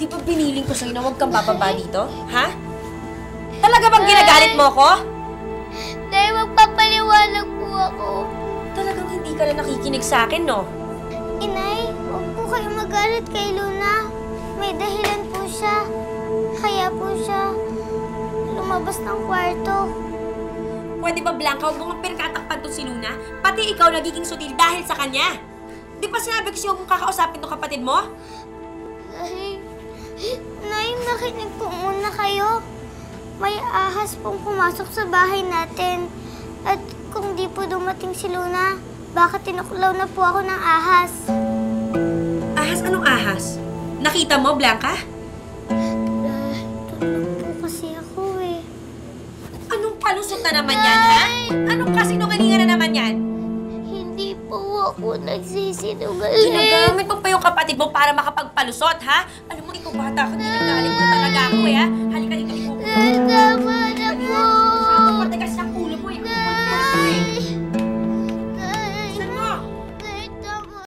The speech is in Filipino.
Di ba biniling ko sa'yo na huwag kang bababa dito? Ha? Talaga bang ginagalit mo ako? Nay, magpapaliwanag po ako. Talagang hindi ka na nakikinig sa akin, no? Inay, huwag po kayo magalit kay Luna. May dahilan po siya. Kaya po siya lumabas ng kwarto. Pwede ba, Blanca, huwag mo nga pinakatakpan to si Luna? Pati ikaw nagiging sutil dahil sa kanya. Di ba sinabi ko sa'yo kung kakausapin ng kapatid mo? Nay, nakinig po muna kayo. May ahas pong pumasok sa bahay natin. At kung di po dumating si Luna, baka tinuklaw na po ako ng ahas. Ahas? Anong ahas? Nakita mo, Blanca? Tulog po kasi ako eh. Anong palusot na naman yan, ha? Anong kasinungalingan na naman yan? Hindi po ako nagsisinungaling. Ginagamit mo pa yung kapatid mo para makapagpalusot, ha? Alam mo, ikaw bata ka, ginagalit mo talaga ako, eh, ha? Halika dito, ikaw. Tama